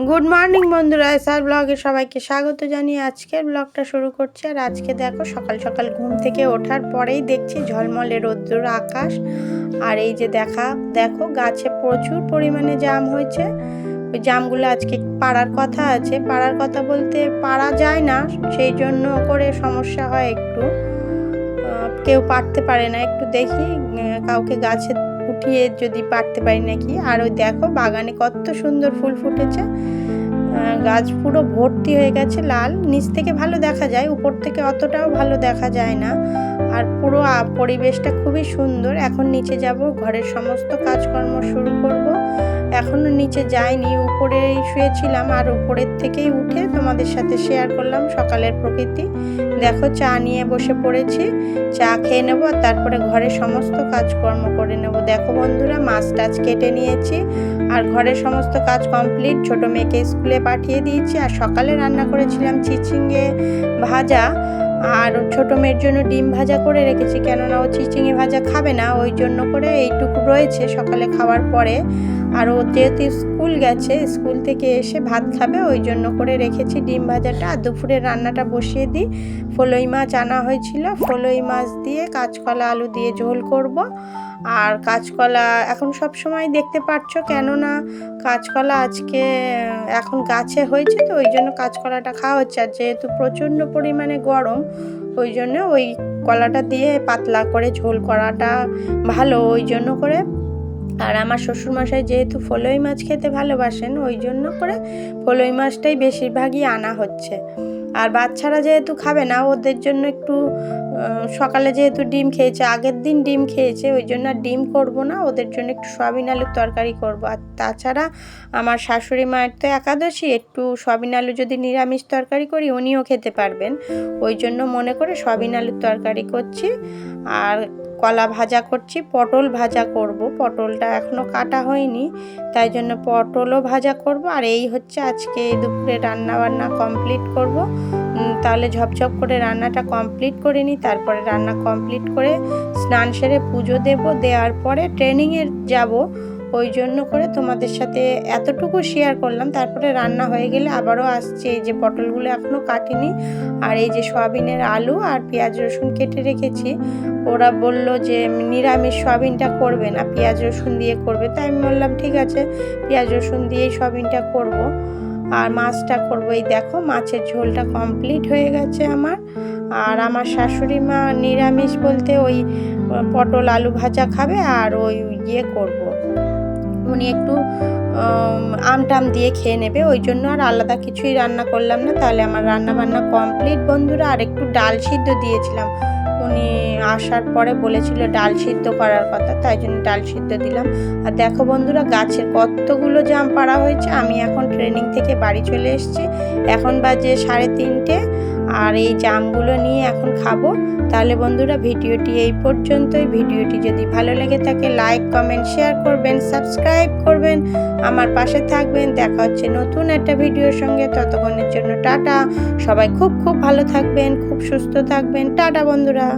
Good morning বন্ধুরা, SR ব্লগে সবাইকে স্বাগত জানিয়ে আজকের ব্লগটা শুরু করছি। আর আজকে দেখো সকাল সকাল ঘুম থেকে ওঠার পরেই দেখছি ঝলমলে রোদ্দুর আকাশ। আর এই যে দেখো গাছে প্রচুর পরিমাণে জাম হয়েছে। ওই জামগুলো আজকে পাড়ার কথা আছে, পাড়ার কথা বলতে পারা যায় না, সেই জন্য করে সমস্যা হয় একটু, কেউ পারতে পারে না। একটু দেখি কাউকে গাছে উঠিয়ে যদি পারতে পারি নাকি। আর ওই দেখো বাগানে কত সুন্দর ফুল ফুটেছে, গাছ পুরো ভর্তি হয়ে গেছে লাল। নিচ থেকে ভালো দেখা যায়, উপর থেকে অতটাও ভালো দেখা যায় না। আর পুরো পরিবেশটা খুবই সুন্দর। এখন নিচে যাব, ঘরের সমস্ত কাজকর্ম শুরু করব। এখনো নিচে যাইনি, উপরেই শুয়েছিলাম। আর উপরের থেকেই উঠে তোমাদের সাথে শেয়ার করলাম সকালের প্রকৃতি। দেখো চা নিয়ে বসে পড়েছি, চা খেয়ে নেবো, তারপরে ঘরের সমস্ত কাজকর্ম করে নেব। দেখো বন্ধুরা, মাছ টাছ কেটে নিয়েছি আর ঘরের সমস্ত কাজ কমপ্লিট। ছোট মেয়েকে স্কুলে পাঠিয়ে দিয়েছি। আর সকালে রান্না করেছিলাম চিচিঙ্গে ভাজা, আর ছোট মেয়ের জন্য ডিম ভাজা করে রেখেছি, কেননা ও চিচিঙ্গে ভাজা খাবে না, ওই জন্য করে এইটুকু রয়েছে সকালে খাওয়ার পরে। আর ও যেহেতু স্কুল গেছে, স্কুল থেকে এসে ভাত খাবে, ওই জন্য করে রেখেছি ডিম ভাজাটা। আর দুপুরে রান্নাটা বসিয়ে দিই। ফলই মাছ আনা হয়েছিল, ফলই মাছ দিয়ে কাঁচকলা আলু দিয়ে ঝোল করব। আর কাঁচকলা এখন সব সময় দেখতে পাচ্ছ, কেননা কাঁচকলা আজকে এখন গাছে হয়েছে, তো ওই জন্য কাঁচকলাটা খাওয়া হচ্ছে। আর যেহেতু প্রচণ্ড পরিমাণে গরম, ওই জন্য ওই কলাটা দিয়ে পাতলা করে ঝোল করাটা ভালো, ওই জন্য করে। আর আমার শ্বশুরমশাই যেহেতু ফলই মাছ খেতে ভালোবাসেন, ওই জন্য করে ফলই মাছটাই বেশিরভাগই আনা হচ্ছে। আর বাচ্চারা যেহেতু খাবে না, ওদের জন্য একটু সকালে যেহেতু ডিম খেয়েছে, আগের দিন ডিম খেয়েছে, ওই জন্য আর ডিম করব না, ওদের জন্য একটু সয়াবিন আলুর তরকারি করব। আর তাছাড়া আমার শাশুড়ি মায়ের তো একাদশী, একটু সয়াবিন আলু যদি নিরামিষ তরকারি করি উনিও খেতে পারবেন, ওই জন্য মনে করে সয়াবিন আলুর তরকারি করছি। আর কলা ভাজা করছি, পটল ভাজা করব, পটলটা এখনও কাটা হয়নি, তাই জন্য পটলও ভাজা করব। আর এই হচ্ছে আজকে দুপুরে রান্না বান্না কমপ্লিট করব। তাহলে ঝপঝপ করে রান্নাটা কমপ্লিট করে নিই, তারপরে রান্না কমপ্লিট করে স্নান সেরে পুজো দেব, দেওয়ার পরে ট্রেনিংয়ে যাব, ওই জন্য করে তোমাদের সাথে এতটুকু শেয়ার করলাম। তারপরে রান্না হয়ে গেলে আবারও আসছে। এই যে পটলগুলো এখনও কাটিনি, আর এই যে সয়াবিনের আলু আর পেঁয়াজ রসুন কেটে রেখেছি। ওরা বলল যে নিরামিষ সয়াবিনটা করবে না, পেঁয়াজ রসুন দিয়ে করবে, তাই আমি বললাম ঠিক আছে, পেঁয়াজ রসুন দিয়েই সয়াবিনটা করব। আর মাছটা করব। এই দেখো মাছের ঝোলটা কমপ্লিট হয়ে গেছে আমার। আর আমার শাশুড়ি মা নিরামিষ বলতে ওই পটল আলু ভাজা খাবে, আর ওই ইয়ে করব, উনি একটু আমটাম দিয়ে খেয়ে নেবে, ওই জন্য আর আলাদা কিছুই রান্না করলাম না। তাহলে আমার রান্না বান্না কমপ্লিট বন্ধুরা। আর একটু ডাল সিদ্ধ দিয়েছিলাম, উনি আসার পরে বলেছিল ডাল সিদ্ধ করার কথা, তাই জন্য ডাল সিদ্ধ দিলাম। আর দেখো বন্ধুরা, গাছের কতগুলো জাম পাড়া হয়েছে। আমি এখন ট্রেনিং থেকে বাড়ি চলে এসেছি, এখন বাজে 3:30। আর এই জামগুলো নিয়ে এখন খাবো। তাহলে বন্ধুরা, ভিডিওটি এই পর্যন্তই। ভিডিওটি যদি ভালো লেগে থাকে লাইক কমেন্ট শেয়ার করবেন, সাবস্ক্রাইব করবেন, আমার পাশে থাকবেন। দেখা হচ্ছে নতুন একটা ভিডিওর সঙ্গে, ততক্ষণের জন্য টাটা। সবাই খুব খুব ভালো থাকবেন, খুব সুস্থ থাকবেন। টাটা বন্ধুরা।